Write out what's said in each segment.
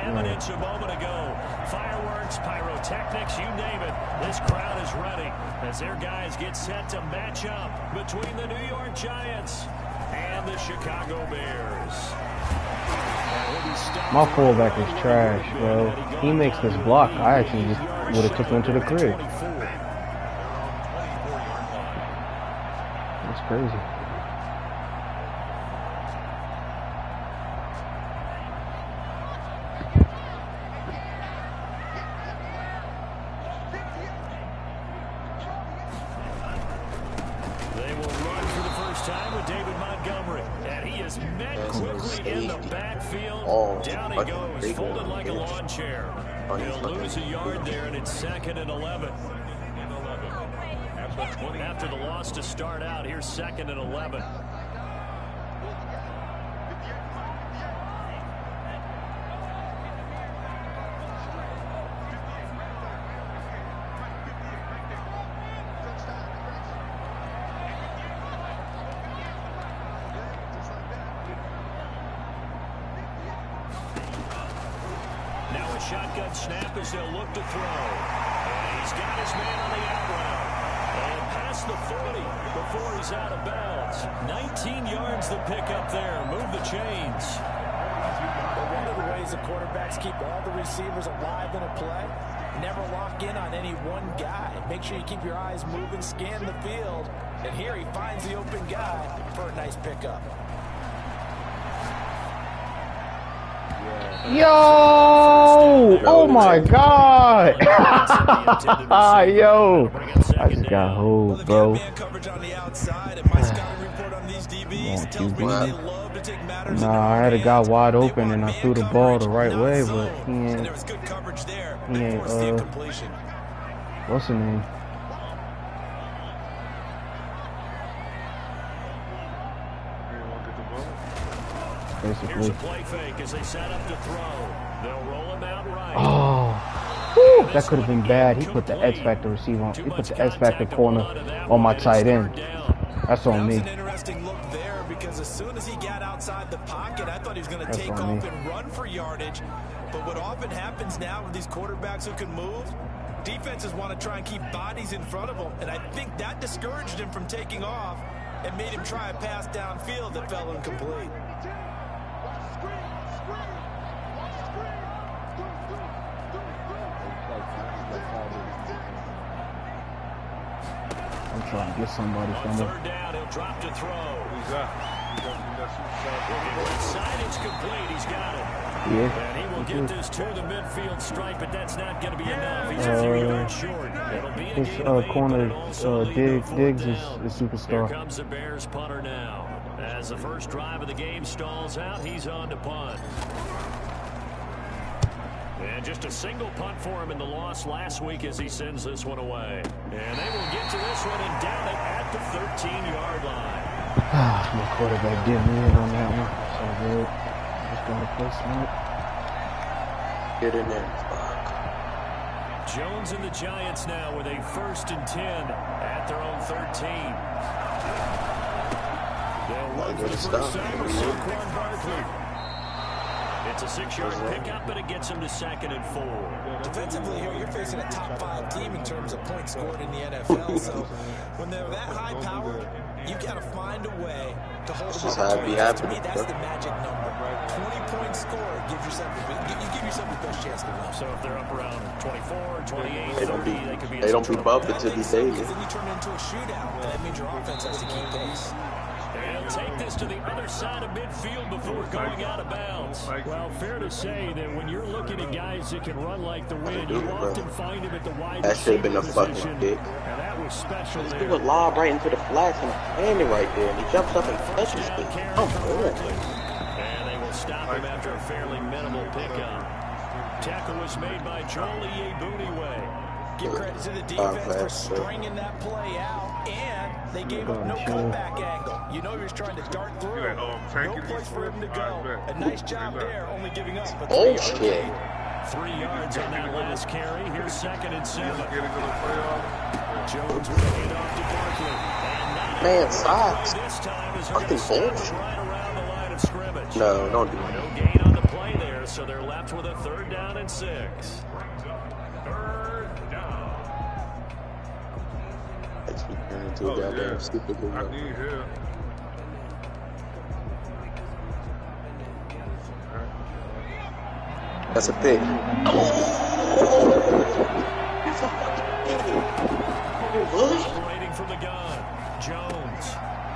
evidence a moment ago. Fireworks, pyrotechnics, you name it. This crowd is ready as their guys get set to match up between the New York Giants and the Chicago Bears. My fullback is trash, bro. He makes this block. I actually just would have took him to the crib. That's crazy. They will run for the first time with David Montgomery. And he is met quickly in the backfield. Down he goes, folded like a lawn chair. He'll lose a yard there, and it's 2nd and 11. After the loss to start out, here's 2nd and 11. Now a shotgun snap as they'll look to throw. And he's got his man on the out route. And past the 40 before he's out of bounds. 19 yards the pickup there. Move the chains. Well, one of the ways the quarterbacks keep all the receivers alive in a play, never lock in on any one guy. Make sure you keep your eyes moving, scan the field. And here he finds the open guy for a nice pickup. Yo! Oh my God! Yo! I just got hold, bro. Nah, I had a guy wide open and I threw the ball the right way, but he ain't, what's the name? Here's a play fake as they set up to throw. They'll roll him out right. Oh, whew, that could have been bad. He put the X Factor receiver on. He put the X Factor corner on my tight end. That's on me. An interesting look there because as soon as he got outside the pocket, I thought he was going to take off and run for yardage. But what often happens now with these quarterbacks who can move, defenses want to try and keep bodies in front of them, and I think that discouraged him from taking off and made him try a pass downfield that fell incomplete. I'm trying to get somebody from him. 3rd down, he'll drop to throw. Inside, it's complete. He's got it. Yeah. And he will get this to the midfield stripe, but that's not going to be enough. He's a few yards short. It'll be a gain of 8, corner, but also Diggs is a superstar. Here comes the Bears punter now. As the first drive of the game stalls out, he's on to punt. And just a single punt for him in the loss last week as he sends this one away. And they will get to this one and down it at the 13-yard line. My quarterback did me in on that one. So good. Just gotta play smart. Get in there. Jones and the Giants now with a 1st and 10 at their own 13. They'll run for the first time with Saquon Barkley. It's a 6-yard pickup, but it gets him to 2nd and 4. Defensively here, you're facing a top 5 team in terms of points scored in the NFL. So when they're that high powered, you got to find a way to hold them up. To me, that's the magic number. 20-point score gives yourself you give yourself the best chance to win. So if they're up around 24, 28, 30, they could be. They don't be bumping to these days. Because then you turn it into a shootout, and that means your offense has to keep pace. They'll take this to the other side of midfield before going out of bounds. Well, fair to say that when you're looking at guys that can run like the wind, you often find him at the wide that should have been a fucking kick. And that was special there. He was lob right into the flats and landed right there, and he jumps up and touches it. Oh, good. And they will stop him after a fairly minimal pickup. Tackle was made by Joel Iyiegbuniwe. Give credit to the defense for stringing that play out, and they gave up no cutback angle. You know he was trying to dart through. No place for him to go. A nice job there, only giving up a 3-yard gain. 3 yards on that last carry. Here's 2nd and 7. Jones with a handoff to Barkley. Man, socks. This time is fucking bullshit. right around the line of scrimmage. No, don't do that. No gain on the play there. there, so they're left with a 3rd down and 6. 3rd down. Actually turned into a goddamn superhero. I need help. That's a pick. Operating from the gun. Jones.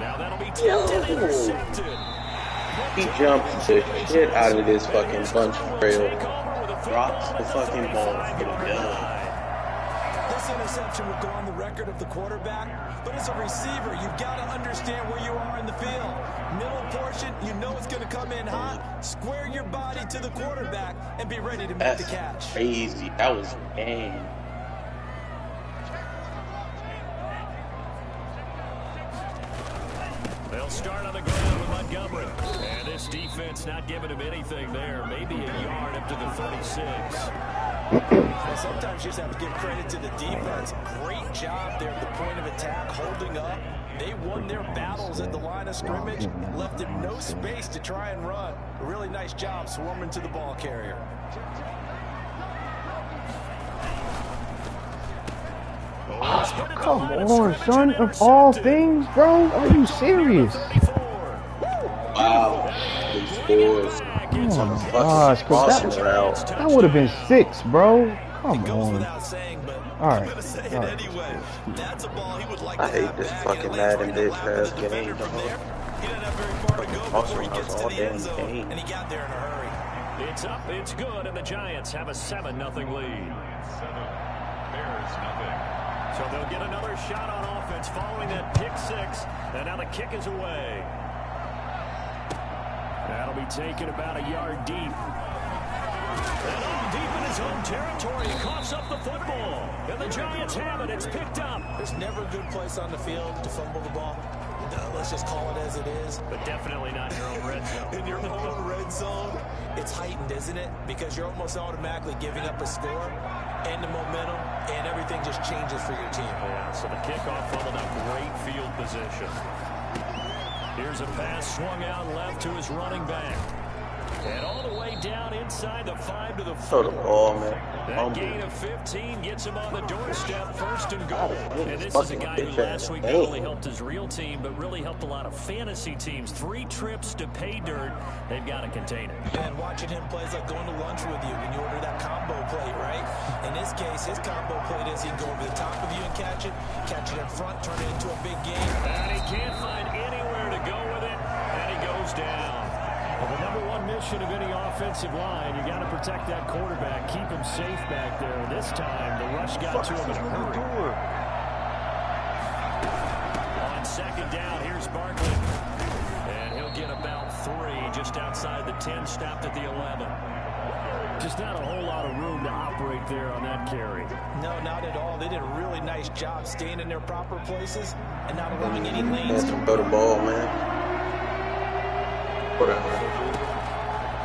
Now that'll be tipped and intercepted. He jumps the shit out of this fucking bunch trail. Drops the fucking ball for the gun. This interception will go on the record of the quarterback, but as a receiver, you've got to understand where you are in the field. Middle portion, you know it's going to come in hot. Square your body to the quarterback and be ready to make the catch. That's crazy. That was game. They'll start on the ground with Montgomery. And this defense not giving him anything there. Maybe a yard up to the 36. Well, sometimes you just have to give credit to the defense. Great job there at the point of attack, holding up. They won their battles at the line of scrimmage, left him no space to try and run. A really nice job swarming to the ball carrier. Come on, son. Of all things, bro. Are you serious? Wow. These boys. Oh my gosh, that would have been 6, bro. Come on. Alright. I hate this fucking Madden bitch ass game. Also, I was all damn game. And he got there in a hurry. It's up, it's good, and the Giants have a 7-0 lead. 7-0. So they'll get another shot on offense following that pick 6, and now the kick is away. That'll be taken about a yard deep. And all deep in his own territory, he coughs up the football. And the Giants have it, it's picked up. There's never a good place on the field to fumble the ball. Let's just call it as it is. But definitely not in your own red zone. In your own red zone, it's heightened, isn't it? Because you're almost automatically giving up a score and the momentum, and everything just changes for your team. Yeah, so the kickoff followed up great field position. Here's a pass swung out left to his running back. And all the way down inside the 5 to the 4. Throw the ball, man. That gain of 15 gets him on the doorstep, 1st and goal. And this is a guy who last week not only helped his real team, but really helped a lot of fantasy teams. 3 trips to pay dirt. They've got to contain it. And watching him play is like going to lunch with you when you order that combo plate, right? In this case, his combo plate is he can go over the top of you and catch it in front, turn it into a big game. And he can't find anywhere to go with it, and he goes down. Well, the number one mission of any offensive line, you got to protect that quarterback, keep him safe back there. This time, the rush got to him in a hurry. On 2nd down, here's Barkley. And he'll get about 3 just outside the 10, stopped at the 11. Just not a whole lot of room to operate there on that carry. No, not at all. They did a really nice job staying in their proper places and not allowing any lanes to throw the ball, man.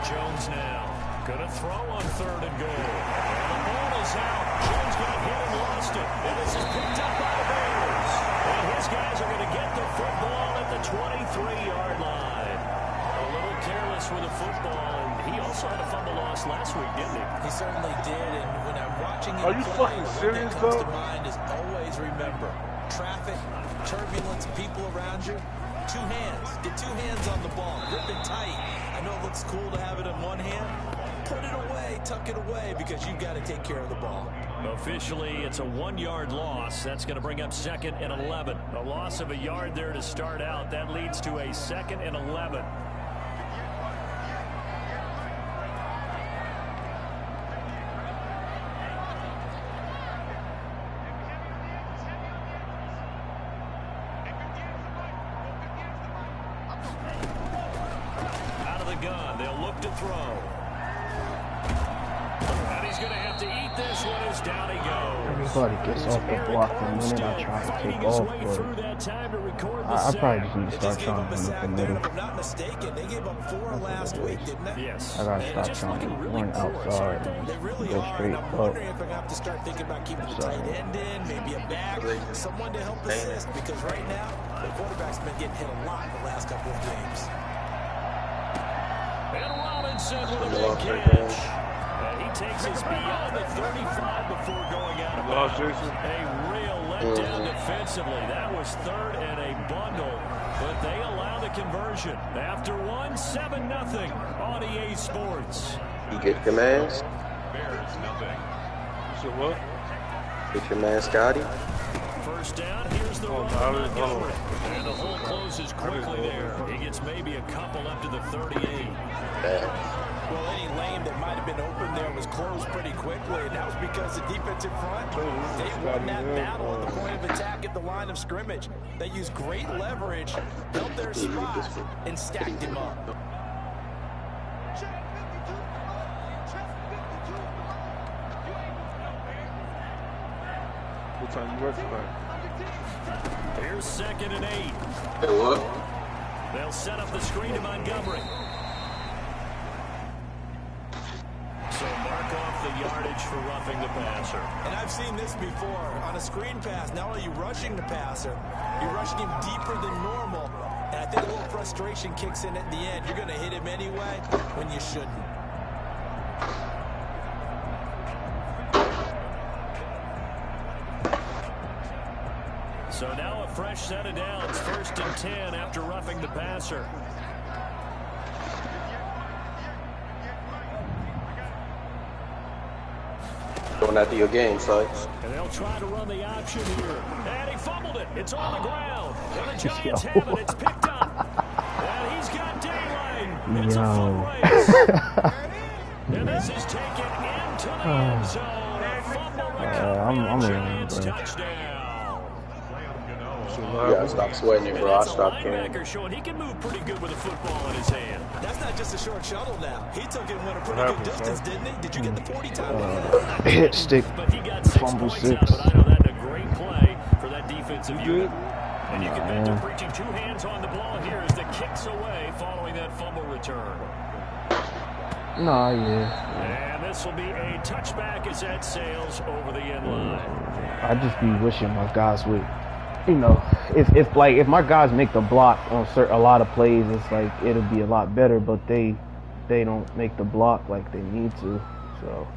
Jones now gonna throw on 3rd and goal. And the ball is out. Jones got hit and lost it. And this is picked up by the Bears. And his guys are gonna get the football at the 23-yard line. A little careless with the football. And he also had a fumble loss last week, didn't he? He certainly did. And when I'm watching him Are you play, fucking what serious, comes though? to mind is always remember traffic, turbulence, people around you. 2 hands. Get 2 hands on the ball. Grip it tight. I know it looks cool to have it in one hand. Put it away. Tuck it away because you've got to take care of the ball. Officially, it's a 1-yard loss. That's going to bring up 2nd and 11. A loss of a yard there to start out. That leads to a 2nd and 11. Gun. They'll look to throw. And he's going to have to eat this one as down he goes. Everybody gets off the block the minute I try to take off, but I probably just need to start trying to look the middle. If I'm not mistaken, they gave up 4 last week, didn't they? Yes. I gotta stop trying to run outside and They really go are. straight And I'm up. wondering if I'm going to have to start thinking about keeping the tight end in, maybe a back, someone to help assist, because right now, the quarterback's been getting hit a lot the last couple of games. And Robinson with a big catch. And he takes us beyond the 35 before going out of bounds. A real letdown defensively. That was third and a bundle, but they allow the conversion. After one, 7-0 on EA Sports. You get your man? Bears nothing. So what? Get your man, Scotty. First down, here's the run by Montgomery. And the hole closes quickly there. He gets maybe a couple up to the 38. Well, any lane that might have been open there was closed pretty quickly, and that was because the defensive front, they won that battle at the point of attack at the line of scrimmage. They used great leverage, held their spot, and stacked him up. What time you work tonight? Here's 2nd and 8. Hey, what? They'll set up the screen to Montgomery. So mark off the yardage for roughing the passer. And I've seen this before. On a screen pass, not only are you rushing the passer, you're rushing him deeper than normal. And I think a little frustration kicks in at the end. You're going to hit him anyway when you shouldn't. So now a fresh set of downs, 1st and 10 after roughing the passer. Going after your game, son. And they'll try to run the option here. And he fumbled it. It's on the ground. And the Giants have it. It's picked up. And he's got Dayline. It's a foot race. And this is taken into the end zone. A fumble recovery. Giants touchdown. You gotta stop sweating it, bro. I stopped caring. Showing he can move pretty good with a football in his hand. That's not just a short shuttle now. He took it and went a pretty good distance, didn't he? Did you get the 40 time? Hit stick, But he got 6 fumble points 6. out, but I know that's a great play for that defensive unit. And you can bet they're preaching 2 hands on the ball here as the kicks away following that fumble return. Nah, yeah. And this will be a touchback as that sails over the end line. I just be wishing my guys would, you know, if my guys make the block on a lot of plays, it's like it'll be a lot better. But they don't make the block like they need to, so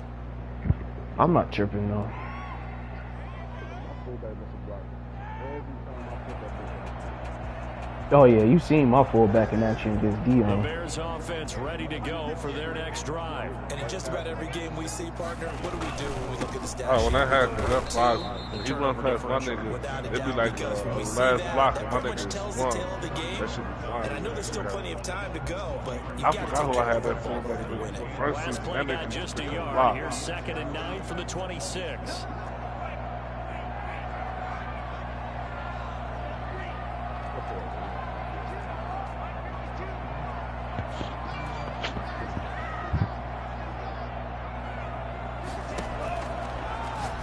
I'm not tripping though. Oh yeah, you seen my fullback in action against Dion. The Bears offense ready to go for their next drive. And in just about every game we see, partner, what do we do when we look at the stats? Oh, when I had that block, when he run past my nigga, it'd be like the last block and my nigga won. That shit be fine. And I know there's still plenty of time to go, but I forgot who I had that fullback with. First Last play that got nigga just a was yard. blocked. Here's 2nd and 9 from the 26.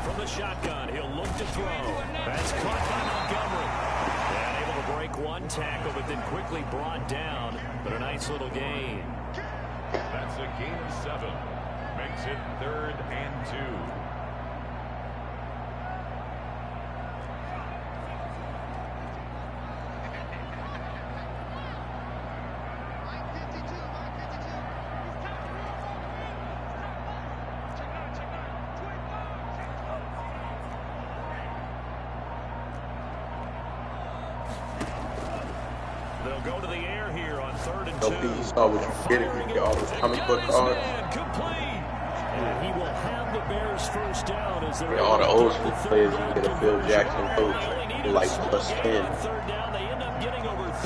From the shotgun, he'll look to throw. That's caught by Montgomery. And able to break one tackle, but then quickly brought down. But a nice little gain. That's a gain of 7. Makes it 3rd and 2. They'll go to the air here on 3rd and 2. You saw what you getting. You get all those comic book cards. Complete. And he will have the Bears first down as they're All the old school players, you get a Bill Jackson coach, like plus 10.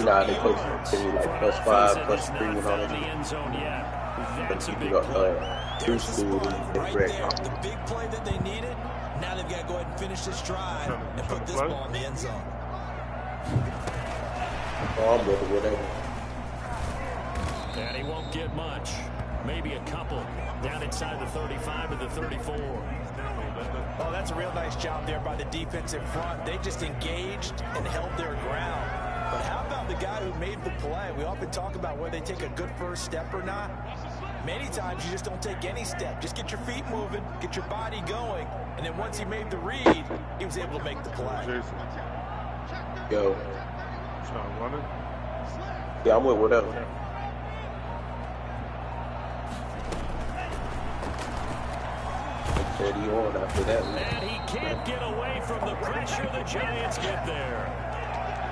Nah, they coach you like plus 5, plus 3 and all that. But you got 2 school, they break off. The big play that they needed, now they've got to go ahead and finish this drive and put this ball in the end zone. Oh, I'm with whatever. And he won't get much. Maybe a couple. Down inside the 35 to the 34. Oh, that's a real nice job there by the defensive front. They just engaged and held their ground. But how about the guy who made the play? We often talk about whether they take a good first step or not. Many times you just don't take any step. Just get your feet moving, get your body going, and then once he made the read, he was able to make the play. Yo. Running? Yeah, I'm with whatever. steady on after that. And he can't get away from the pressure. The Giants get there.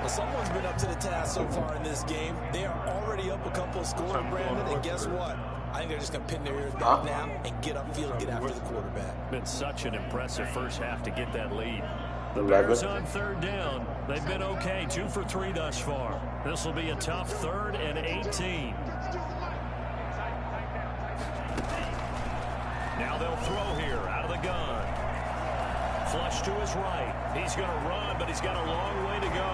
Well, someone's been up to the task so far in this game. They are already up a couple of scores, Brandon, and guess what? I think they're just going to pin their ears back now and get upfield and get after the quarterback. Been such an impressive first half to get that lead. The Bears on third down. They've been okay, 2 for 3 thus far. This will be a tough 3rd and 18. Now they'll throw here out of the gun. Flush to his right. He's going to run, but he's got a long way to go.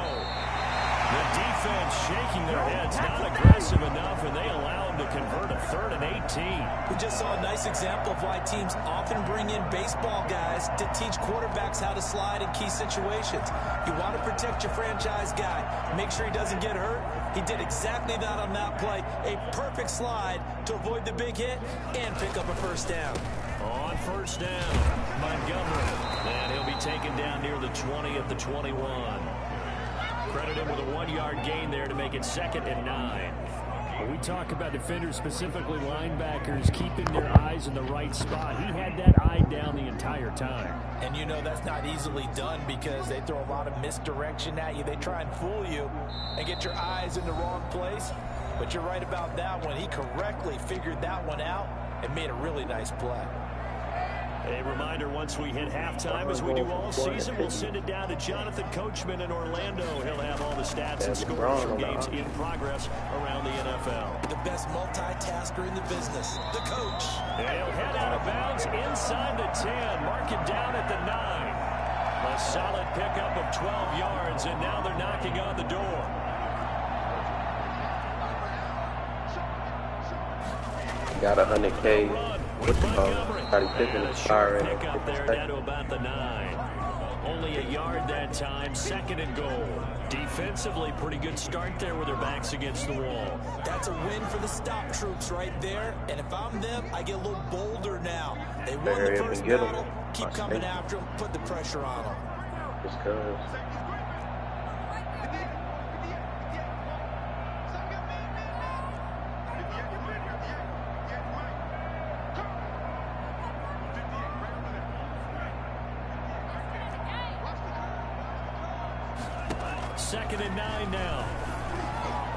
The defense shaking their heads, not aggressive enough, and they allow him to convert a 3rd and 18. We just saw a nice example of why teams often bring in baseball guys to teach quarterbacks how to slide in key situations. You want to protect your franchise guy. Make sure he doesn't get hurt. He did exactly that on that play. A perfect slide to avoid the big hit and pick up a first down. On first down, Montgomery. And he'll be taken down near the 20 at the 21. Credit him with a 1-yard gain there to make it 2nd and 9. When we talk about defenders, specifically linebackers, keeping their eyes in the right spot. He had that eye down the entire time. And you know that's not easily done because they throw a lot of misdirection at you. They try and fool you and get your eyes in the wrong place. But you're right about that one. He correctly figured that one out and made a really nice play. A reminder, once we hit halftime, as we do all season, we'll send it down to Jonathan Coachman in Orlando. He'll have all the stats and scores from games in progress around the NFL. The best multitasker in the business, the coach. He'll head out of bounds inside the 10, mark it down at the 9. A solid pickup of 12 yards, and now they're knocking on the door. Got 100K. Scottie Pippen is firing. Pick up there down to about the 9. Only a yard that time, 2nd and goal. Defensively, pretty good start there with their backs against the wall. That's a win for the stop troops right there. And if I'm them, I get a little bolder now. They won the first battle. Keep coming after them. Put the pressure on them. Just cause. Second and 9 now.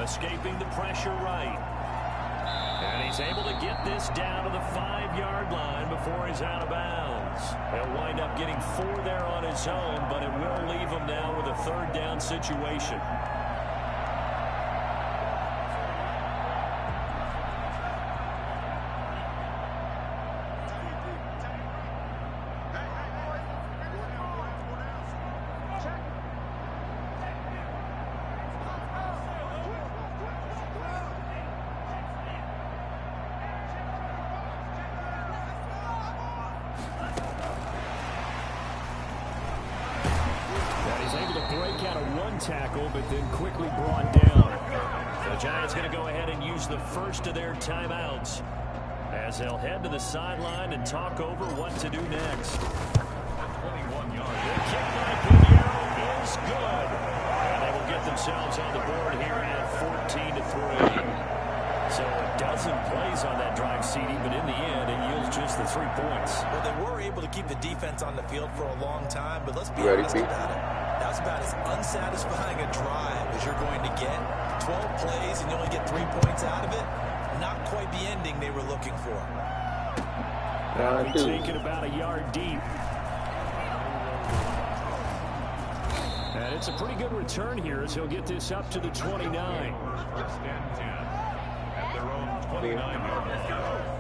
Escaping the pressure right. And he's able to get this down to the 5-yard line before he's out of bounds. He'll wind up getting 4 there on his own, but it will leave him now with a 3rd down situation. Tackle, but then quickly brought down. The Giants going to go ahead and use the first of their timeouts as they'll head to the sideline and talk over what to do next. 21-yard. The kick by Pinheiro is good. And they will get themselves on the board here at 14-3. So a dozen plays on that drive, CD, but in the end, it yields just the 3 points. Well, they were able to keep the defense on the field for a long time, but let's be honest about it. That's about as unsatisfying a drive as you're going to get. 12 plays and you only get 3 points out of it. Not quite the ending they were looking for. That'll be taken about a yard deep. And it's a pretty good return here as he'll get this up to the 29. First and 10 at their own 29-yard line.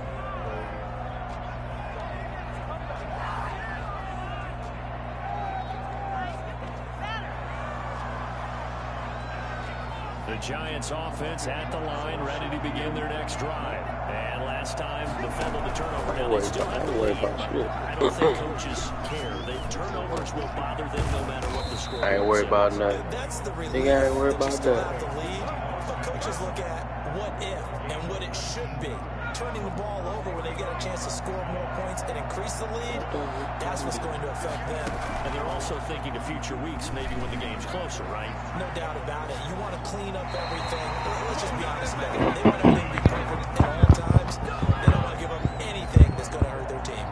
The Giants offense at the line, ready to begin their next drive. And last time, the fumble, the turnover. Now they still have the lead. I don't think coaches care. The turnovers will bother them no matter what the score is. I ain't worried about nothing. That's the relief. Think I ain't worried about that. The lead, but coaches look at what if and what it should be. Turning the ball over when they get a chance to score more points and increase the lead, that's what's going to affect them. And they're also thinking of future weeks, maybe when the game's closer, right? No doubt about it. You want to clean up everything. Let's just be honest about it. They want everything to be perfect at all times. They don't want to give up anything that's going to hurt their team.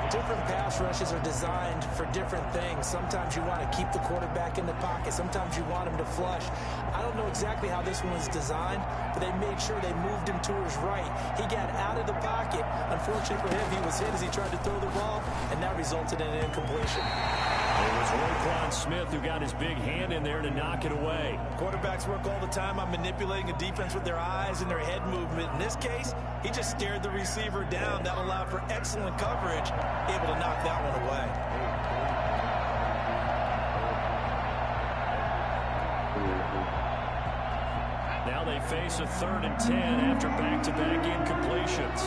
Different pass rushes are designed for different things. Sometimes you want to keep the quarterback in the pocket. Sometimes you want him to flush. I don't know exactly how this one was designed, but they made sure they moved him to his right. He got out of the pocket. Unfortunately for him, he was hit as he tried to throw the ball, and that resulted in an incompletion. It was Roquan Smith who got his big hand in there to knock it away. Quarterbacks work all the time on manipulating a defense with their eyes and their head movement. In this case, he just stared the receiver down. That allowed for excellent coverage, able to knock that one away. Now they face a 3rd and 10 after back-to-back incompletions.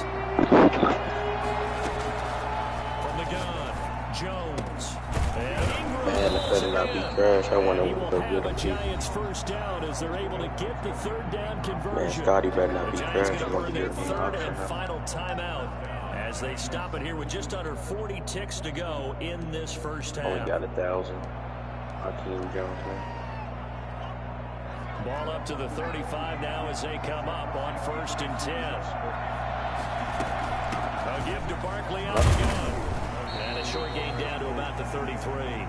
From the gun, Jones. Man, it better not be trash. I want to go good on Giants first down as they're able to get the 3rd down conversion. Man, Scotty better not be trash. I want to their get 3rd and final timeout as they stop it here with just under 40 ticks to go in this first half. Only got 1,000. Hakeem Jones, man. Ball up to the 35 now as they come up on 1st and 10. They'll give to Barkley on the gun. And a short gain down to about the 33.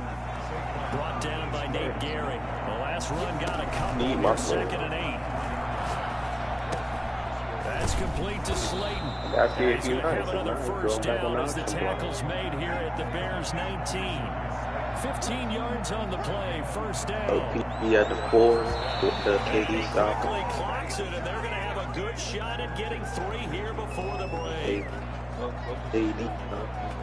Brought down by Nate Gehrig. The last run got a couple here, 2nd and 8. That's complete to Slayton. He's going to have another first down as the tackle's made here at the Bears 19. 15 yards on the play, first down. He had the 4 with the KD stop. Quickly clocks it, and they're going to have a good shot at getting 3 here before the break.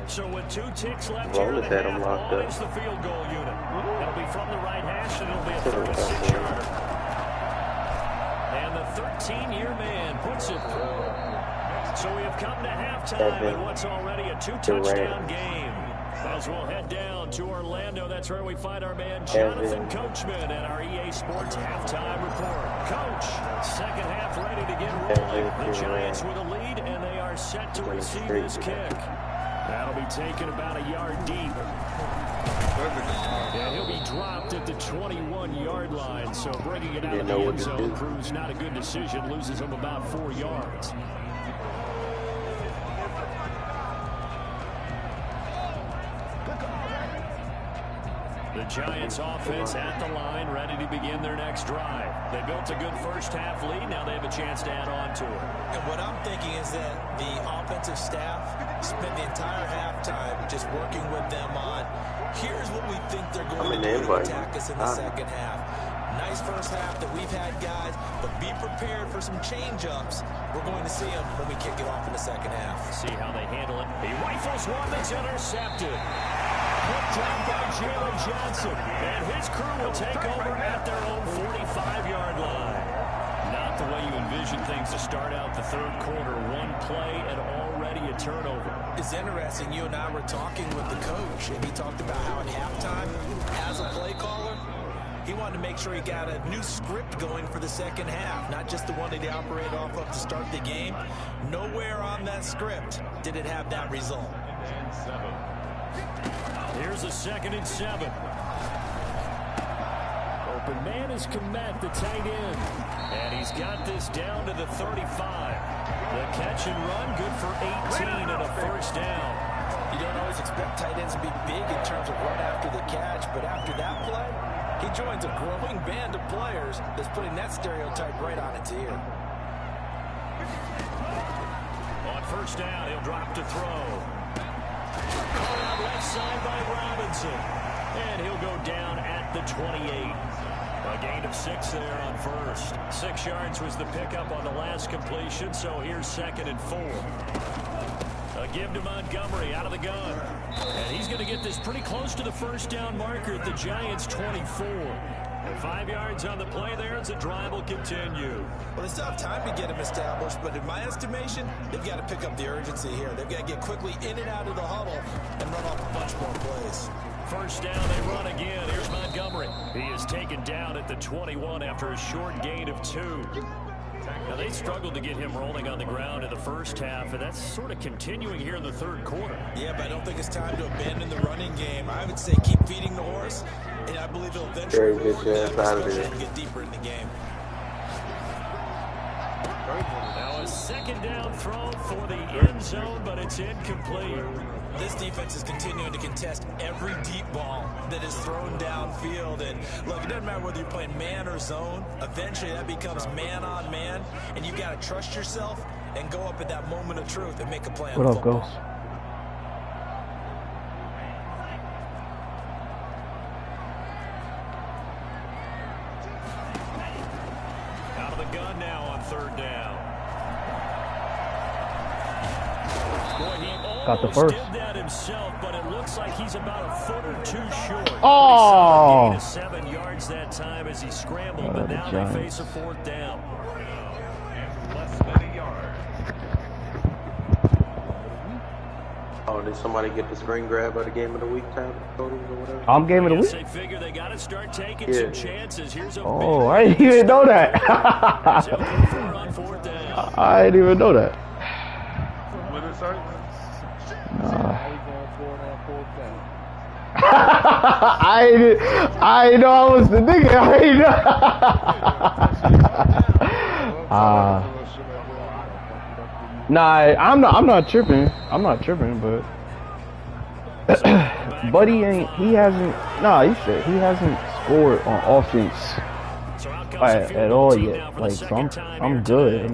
So with 2 ticks left here in the half, ball is the field goal unit. It'll be from the right hash, and it'll be a 36-yarder. And the 13-year man puts it through. So we have come to halftime in what's already a 2-touchdown game. As we'll head down to Orlando, that's where we find our man Jonathan Coachman and our EA Sports halftime report. Coach, second half ready to get rolling. The Giants with a lead, and they are set to receive this kick. That'll be taken about a yard deep. And he'll be dropped at the 21-yard line, so bringing it out of the end zone proves not a good decision, loses him about 4 yards. The Giants offense at the line, ready to begin their next drive. They built a good first half lead. Now they have a chance to add on to it. And what I'm thinking is that the offensive staff spent the entire halftime just working with them on, here's what we think they're going to do to attack us in the second half. Nice first half that we've had, guys, but be prepared for some change-ups. We're going to see them when we kick it off in the second half. See how they handle it. He rifles one that's intercepted. Put down by Jalen Johnson, and his crew will take over at their own 45-yard line. Not the way you envision things to start out the third quarter. One play and already a turnover. It's interesting. You and I were talking with the coach, and he talked about how at halftime, as a play caller, he wanted to make sure he got a new script going for the second half, not just the one that he operated off of to start the game. Nowhere on that script did it have that result. Here's a 2nd and 7. Open man is Kmet, the tight end. And he's got this down to the 35. The catch and run, good for 18 and a first down. You don't always expect tight ends to be big in terms of run after the catch, but after that play, he joins a growing band of players that's putting that stereotype right on its ear. On first down, he'll drop to throw. Caught out left side by Robinson. And he'll go down at the 28. A gain of 6 there on first. 6 yards was the pickup on the last completion, so here's 2nd and 4. A give to Montgomery out of the gun. And he's going to get this pretty close to the first down marker at the Giants' 24. 5 yards on the play there as the drive will continue. Well, they still have time to get him established, but in my estimation, they've got to pick up the urgency here. They've got to get quickly in and out of the huddle and run off a bunch more plays. First down, they run again. Here's Montgomery. He is taken down at the 21 after a short gain of 2. Now, they struggled to get him rolling on the ground in the first half, and that's sort of continuing here in the third quarter. Yeah, but I don't think it's time to abandon the running game. I would say keep feeding the horse, and I believe he'll eventually get deeper in the game. Now a second down throw for the end zone, but it's incomplete. This defense is continuing to contest every deep ball that is thrown downfield. And look, it doesn't matter whether you're playing man or zone. Eventually that becomes man on man, and you've got to trust yourself and go up at that moment of truth and make a play. What up, Ghost? Out of the gun now on third down. Got the first. Did that himself, but it looks like he's about a foot or two short. Oh! Gain of 7 yards that time as he scrambled, but now they face a fourth down. Less than a yard. Oh, did somebody get the screen grab of the game of the week time totals or whatever? I'm game of the week. They figure they got to start taking some chances. Here's a Oh, I didn't even know that. I didn't even know that. I know I was the nigga. Nah, I'm not tripping. I'm not tripping, but Buddy he hasn't scored on offense at all yet. Like, so I'm good.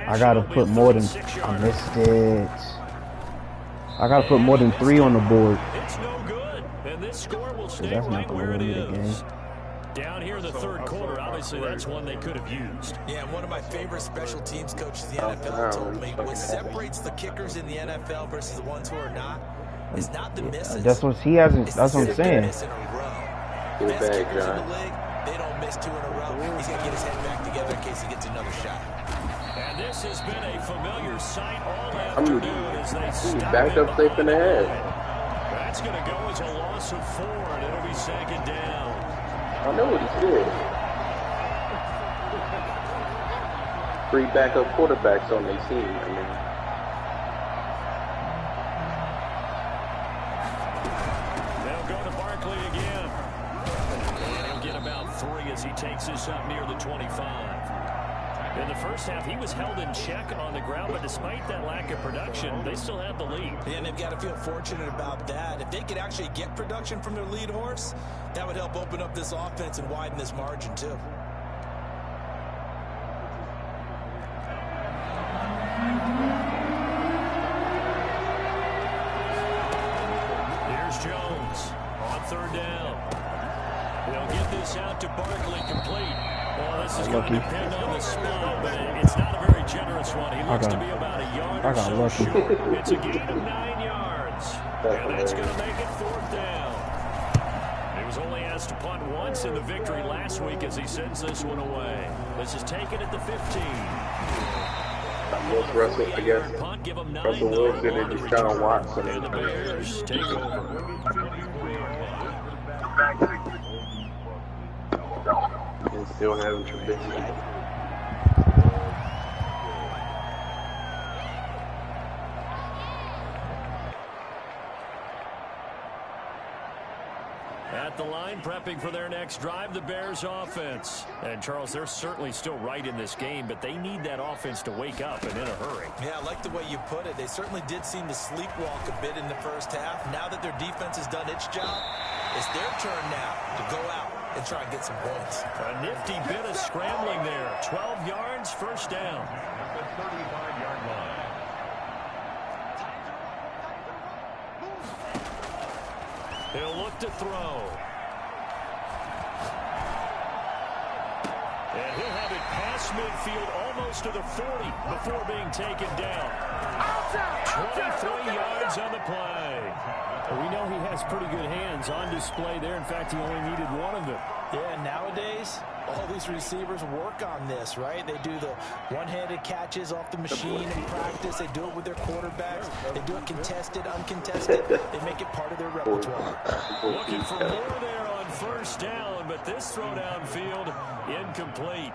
I gotta put more than, I missed it. I gotta put more than 3 on the board. It's no good, and this score will stay That's right not the where way it to the game. is. Down here in the third quarter, obviously that's one they could have used. Yeah, and one of my favorite special teams coaches in the NFL told me what separates the kickers in the NFL versus the ones who are not is not the misses. That's what he hasn't. That's what I'm saying. Best kickers in the league, they don't miss 2 in a row. He's gonna get his head back together in case he gets another shot. And this has been a familiar sight all afternoon as they stop backed up safe in the head. That's going to go as a loss of 4, and it'll be second down. I know what he did. 3 backup quarterbacks on their team. I mean, they'll go to Barkley again. And he'll get about 3 as he takes this up near the 25. In the first half, he was held in check on the ground, but despite that lack of production, they still have the lead. And they've got to feel fortunate about that. If they could actually get production from their lead horse, that would help open up this offense and widen this margin, too. Here's Jones on third down. They'll get this out to Barkley complete. Well, this is going to depend on the spot, but it's not a very generous one. He looks to be about a yard or so short. It's a gain of 9 yards, and that's going to make it fourth down. He was only asked to punt once in the victory last week as he sends this one away. This is taken at the 15. Russell, I guess. Punt, give him 9 Russell Wilson and Deshaun Watson. And the Bears take over. And still having Trubisky. At the line, prepping for their next drive, the Bears offense. And Charles, they're certainly still right in this game, but they need that offense to wake up and in a hurry. Yeah, I like the way you put it. They certainly did seem to sleepwalk a bit in the first half. Now that their defense has done its job, it's their turn now to go out and try and get some points. A nifty bit of scrambling there. 12 yards, first down. At the 35-yard line. He'll look to throw. And he'll have it past midfield almost to the 40 before being taken down. 23 yards on the play. We know he has pretty good hands on display there. In fact, he only needed one of them. Yeah, nowadays, all these receivers work on this, right? They do the one-handed catches off the machine in practice. They do it with their quarterbacks. They do it contested, uncontested. They make it part of their repertoire. Looking for more there on first down, but this throw downfield incomplete.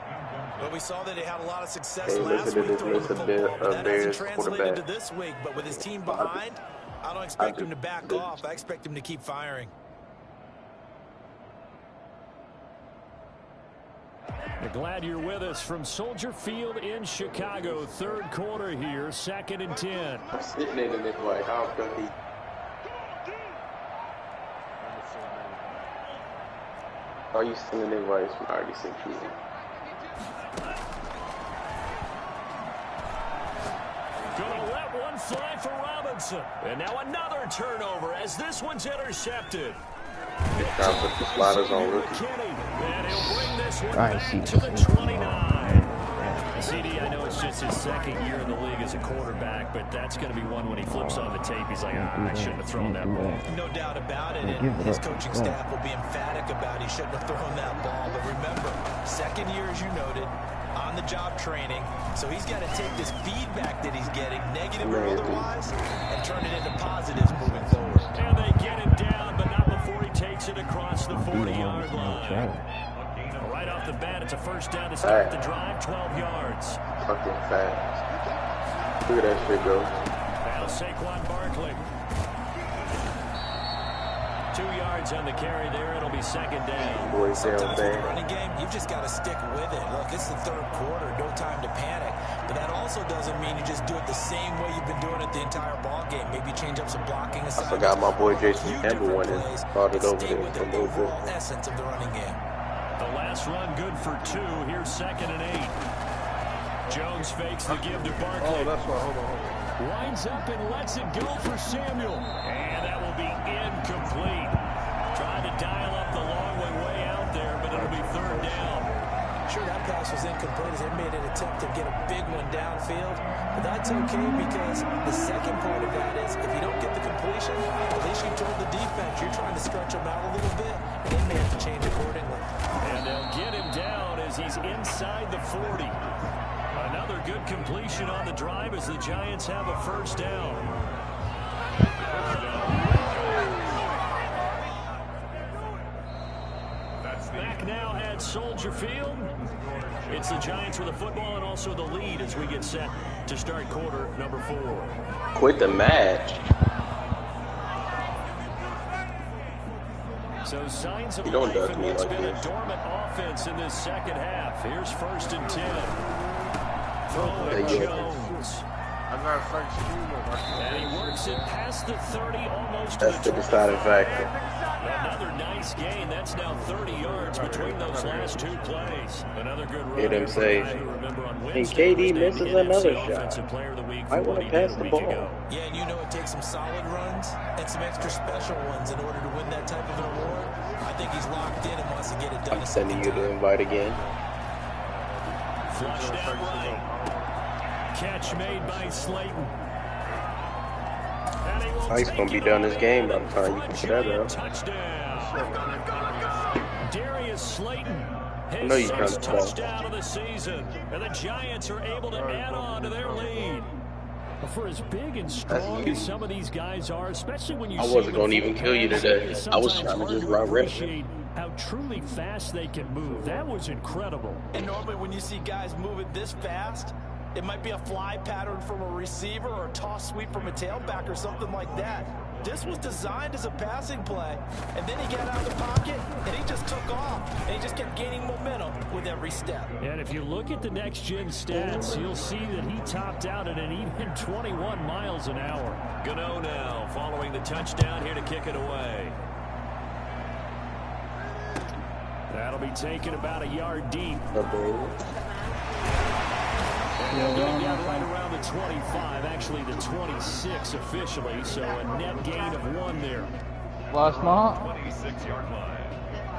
Well, we saw that they had a lot of success last week throwing the football. That hasn't translated to this week, but with his team behind, I don't expect him to back off. I expect him to keep firing. Glad you're with us from Soldier Field in Chicago. Third quarter here, 2nd and 10. I'm sitting in it like, how come he... Are you sending invites from already sent you? Gonna let one fly for Robinson. And now another turnover as this one's intercepted. It's time to put the sliders on rookie. And he'll bring this one back to the 29. CD, I know it's just his 2nd year in the league as a quarterback, but that's going to be one when he flips on the tape. He's like, I shouldn't have thrown that ball. No doubt about it, and his coaching staff will be emphatic about he shouldn't have thrown that ball. But remember, 2nd year, as you noted, on-the-job training, so he's got to take this feedback that he's getting, negative or otherwise, and turn it into positives moving forward. And they get him down, but not before he takes it across the 40-yard line. Right off the bat, it's a first down to start the drive, 12 yards. Fucking fast. Look at that shit go. Now Saquon Barkley. 2 yards on the carry there. It'll be 2nd down. Boys down Sometimes with the there. running game, you've just got to stick with it. Look, it's the 3rd quarter, no time to panic. But that also doesn't mean you just do it the same way you've been doing it the entire ball game. Maybe change up some blocking I assignments. forgot my boy Jason Campbell went and started over Stay there with for the a little overall bit. essence of the running game. The last run good for 2. Here's 2nd and 8. Jones fakes the give to Barkley. Oh, that's why. Hold on. Winds up and lets it go for Samuel. And that will be incomplete. Trying to dial up the long way out there, but it'll be 3rd down. Sure, that pass was incomplete as they made an attempt to get a big one downfield. But that's okay because the second part of that is if you don't get the completion, at least you told the defense you're trying to stretch them out a little bit, and they may have to change accordingly. And they'll get him down as he's inside the 40. Another good completion on the drive as the Giants have a first down. Back now at Soldier Field. It's the Giants with the football and also the lead as we get set to start quarter number 4. Quit the match. So signs of You don't life do in me what's like been this. a dormant offense in this 2nd half. Here's 1st and 10. Throwing Jones. I got Thanksgiving. And he works it past the 30, almost That's to the deciding factor. Another nice gain. That's now 30 yards between those last 2 plays. Another good run. Hear them say, Hey, KD misses another shot. I want to pass the ball. Yeah, and you know it takes some solid runs and some extra special ones in order to win that type of an award. I think he's locked in and wants to get it done. I'm sending you the invite again. Flushed out right. Catch made by Slayton. He's going to be done this game by the time you can put that up. Touchdown. Darius Slayton. know His you trying 6th to play. touchdown of the season. And the Giants are able to add on to their lead. For as big and strong as some of these guys are, especially when you I see wasn't them going to even full kill you pass, today. it's I was sometimes trying to just hard run red. appreciate how truly fast they can move. That was incredible. And normally when you see guys moving this fast, it might be a fly pattern from a receiver or a toss sweep from a tailback or something like that. This was designed as a passing play, and then he got out of the pocket, and he just took off, and he just kept gaining momentum with every step. And if you look at the next-gen stats, you'll see that he topped out at an even 21 miles an hour. Gano now following the touchdown here to kick it away. That'll be taken about a yard deep. Getting down right around the 25, actually the 26 officially, so a net gain of 1 there. Last night, 26-yard line.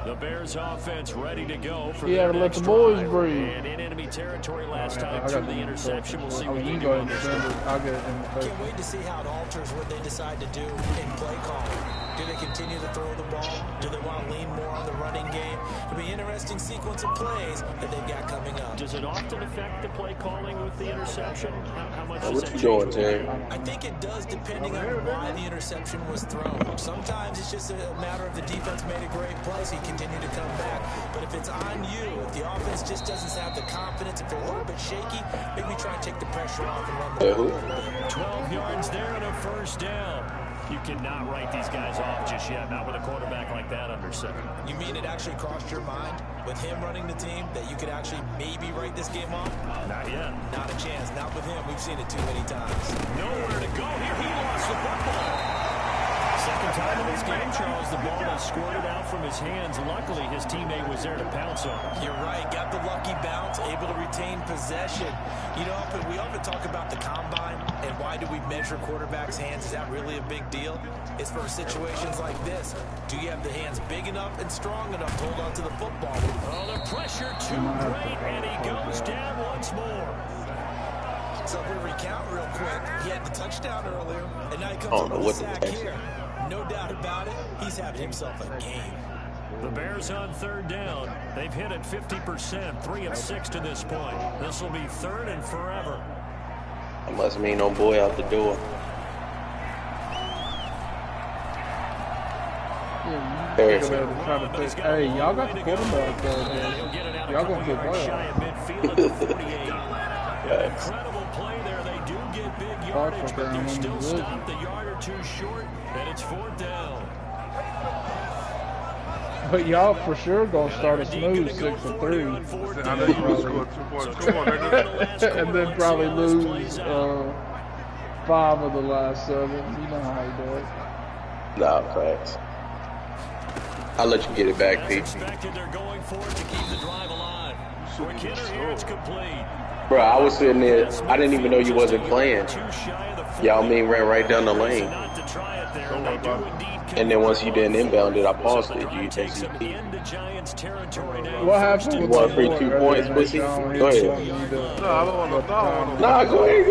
The Bears offense ready to go for he their had to let next the boys drive. breathe. And in enemy territory last time I through got the interception. We'll see Oh, what you they can do go ahead on and this send one. it. I'll get it in the Can't wait to see how it alters what they decide to do in play calling. Do they continue to throw the ball? Do they want to lean more on the running game? It'll be an interesting sequence of plays that they've got coming up. Does it often affect the play calling with the interception? How much does What that you doing, change? Terry? I think it does depending on why the interception was thrown. Sometimes it's just a matter of the defense made a great play, so you continue to come back. But if it's on you, if the offense just doesn't have the confidence, if they're a little bit shaky, maybe try and take the pressure off and run the ball. 12 yards there and a first down. You cannot write these guys off just yet, not with a quarterback like that under center. You mean it actually crossed your mind with him running the team that you could actually maybe write this game off? Not yet. Not a chance. Not with him. We've seen it too many times. Nowhere to go here. He lost the football. Second time in this game, Charles, the ball has squirted out from his hands. Luckily, his teammate was there to pounce on him. You're right. Got the lucky bounce, able to retain possession. You know, we often talk about the combine and why do we measure quarterbacks' hands? Is that really a big deal? It's for situations like this. Do you have the hands big enough and strong enough to hold on to the football? Oh, the pressure too great, and he goes down once more. So if we recount real quick, he had the touchdown earlier, and now he comes up with a sack here. No doubt about it, he's having himself a game. The Bears on third down. They've hit it 50%, 3 of 6 to this point. This will be third and forever. That must mean no boy out the door. Hey, y'all got the quarterback there. Y'all going to play playoffs. Incredible play there. They do get big yardage, but they're still stopped a yard or two short, and it's fourth down. But y'all for sure gonna start a smooth 6-3. I know you gonna score 2 points. Come on, nigga. And then probably lose 5 of the last 7. You know how he does. Nah, facts. I'll let you get it back, Pete. They're going for it to keep the drive alive. For Kidder here, it's complete. Bro, I was sitting there. I didn't even know you wasn't playing. Yao Ming ran right down the lane. And then once you didn't inbound it, I paused it. You What happened? You want free 2 points, pussy? Go ahead. No, I don't want to. Nah, go ahead.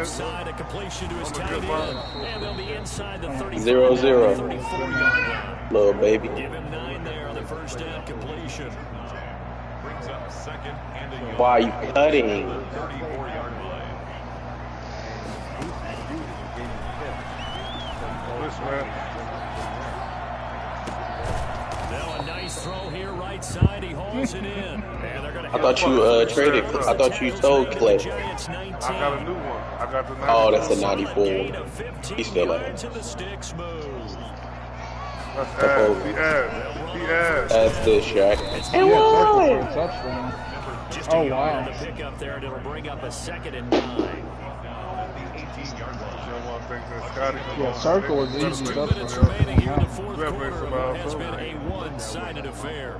Side, a completion to his tight end, and they'll be inside the 0-0. Little baby. Give him 9 there on the first down completion. Brings up second and a yard. Why are you cutting? 34-yard line. Now a nice throw here, right side. He hauls it in. I thought you traded. I thought you sold Clay. I got a new one. I got the 94. Oh, that's a 94 one. He's still at it. That's ass. He ass. That's the Shaq. And one! Touchdown. Oh, wow. The pickup there, and it'll bring up a 2nd and 9. Yeah, circle is easy. 2 minutes remaining here in the fourth quarter. It has been a one-sided affair.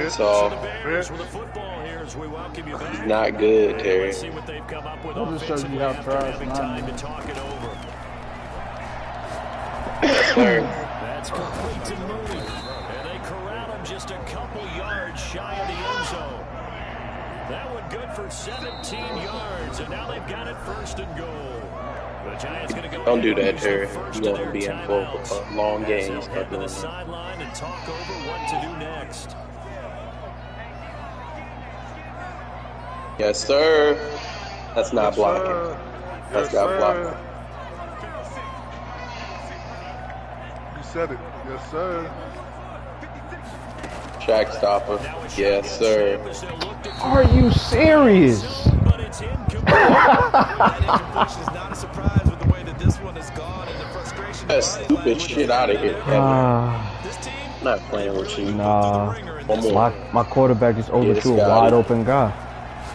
So, The Bears with the football here as we welcome you back. not good, Terry. Let's see what they've come up with I'll just show you how after trash having mine time to is. talk it over. Sir. That's complete to Mooney. And they corral him just a couple yards shy of the end zone. That one good for 17 yards, and now they've got it first and goal. The Giants going to go. Don't do that, Terry. You're going to be in for a long game. Head Stop to doing the that. sideline and talk over what to do next. Yes, sir. That's not blocking. That's not blocking. You said it. Yes, sir. Track stopper. Yes, sir. Are you serious? But it's incomplete. That incompletion is not a surprise with the way that this one has gone and the frustration. That stupid shit out of here, Kevin. This team, I'm not playing with you. Nah. One more. My quarterback just overthrew a Scotty. wide open guy.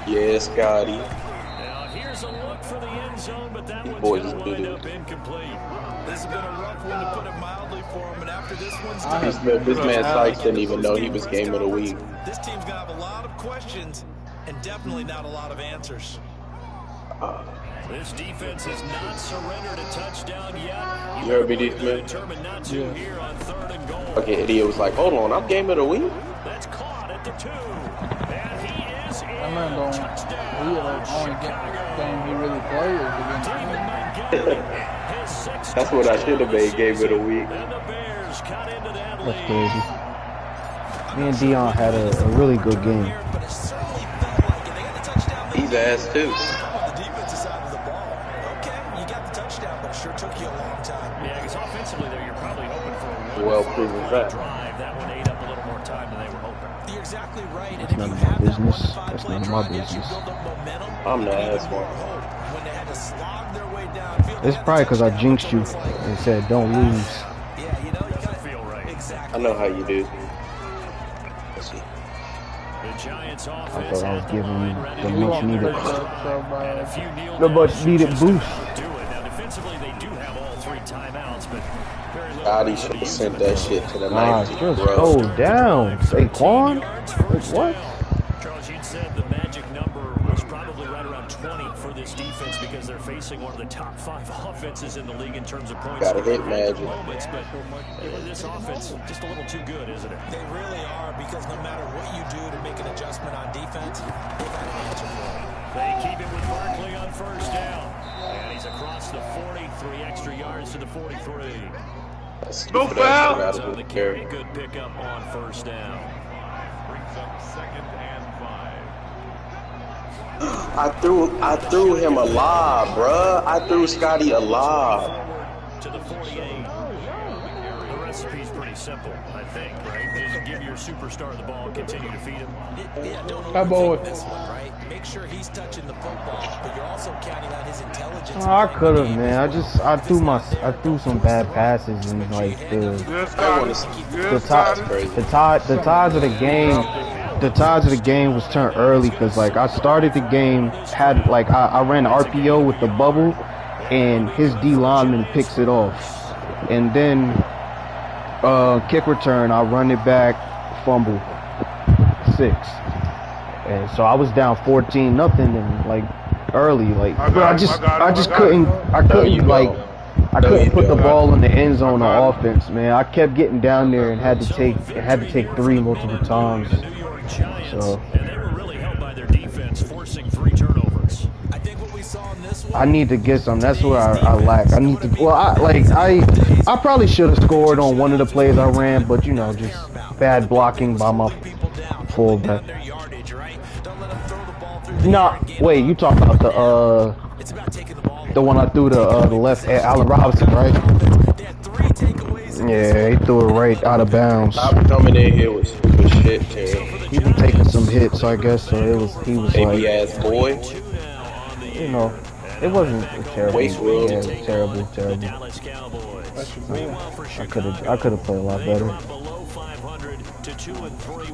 Yes, Scotty. Now here's a look for the end zone, but that one's boys going to is wind good. up incomplete. this has been a rough one to put it mildly for him, and after this one's done, This man Sykes didn't even know he was game of the week. this team's gonna have a lot of questions and definitely not a lot of answers. This defense has not surrendered a touchdown yet. You heard me, D. Smith? Determined not to here on 3rd and goal. Okay, idiot was like, hold on, I'm game of the week? That's caught at the 2. And he is in. That man don't. Touchdown, He only game he really plays against David Montgomery, his 6th That's what I should have made game of the week. And the Bears cut into that That's lead. crazy. Me and Dion had a really good game. But it certainly felt like it. They got the touchdown. He's ass too. On the defensive side of the ball. Okay, you got the touchdown, but it sure took you a long time. Yeah, because offensively there, you're probably hoping for a Well-proven fact. drive. That one ate up a little more time than they were hoping. You're exactly right. And That's if none you of my have that business. 1-5 That's play none of my drive, you actually business. build up momentum. I'm the and even ass more one. hope when they had to slog their way downfield. It's probably because I jinxed you and said don't lose. Yeah, you know, you gotta feel right. Exactly. I know how you do. Let's see. I thought I was giving you the much needed boost. Defensively, they do have all 3 timeouts, but very little. Scotty should have sent that shit to the 90, Just bro. go down, Saquon. What? Charles, you'd said the magic number was probably right around 20 for this defense because they're facing one of the top 5 offenses in the league in terms of points. Gotta hit Magic. Moments, but this offense just a little too good, isn't it? They really are, because no matter what you do to make an adjustment on defense, they've got an answer for it. They keep it with Barkley on first down. And he's across the 40, 3 extra yards to the 43. No foul. So the carry, good pickup on first down. Brings up 2nd and 5. I threw him a lob, bruh. I threw Scotty a lob. To the 48. The recipe's pretty simple, I think, right? Just give your superstar the ball and continue to feed him. Yeah, don't That boy. overthink this one, right? Make sure he's touching the football, but you're also counting on his intelligence. I could have, man. I threw some bad passes and like the tides of the game. The tides of the game was turned early because like I started the game had like I ran RPO with the bubble and his D lineman picks it off, and then kick return I run it back, fumble, 6, and so I was down 14-0 and like early like I couldn't put the ball in the end zone on offense, man. I kept getting down there and had to take 3 multiple times. So And they were really helped by their defense, forcing 3 turnovers. I think what we saw in this one, I need to get some. That's where I lack. I need to. Well, I probably should have scored on one of the plays I ran, but you know, just bad blocking by my fullback. No, wait. You talking about the one I threw the left at Allen Robinson, right? Yeah, he threw it right out of bounds. Stop coming in here with shit, Terry. He was taking some hits, I guess. So he was Baby like, ass boy. you know, it wasn't terrible. Waste room. Yeah, terrible. I could have played a lot better. Below 500 to 2-3.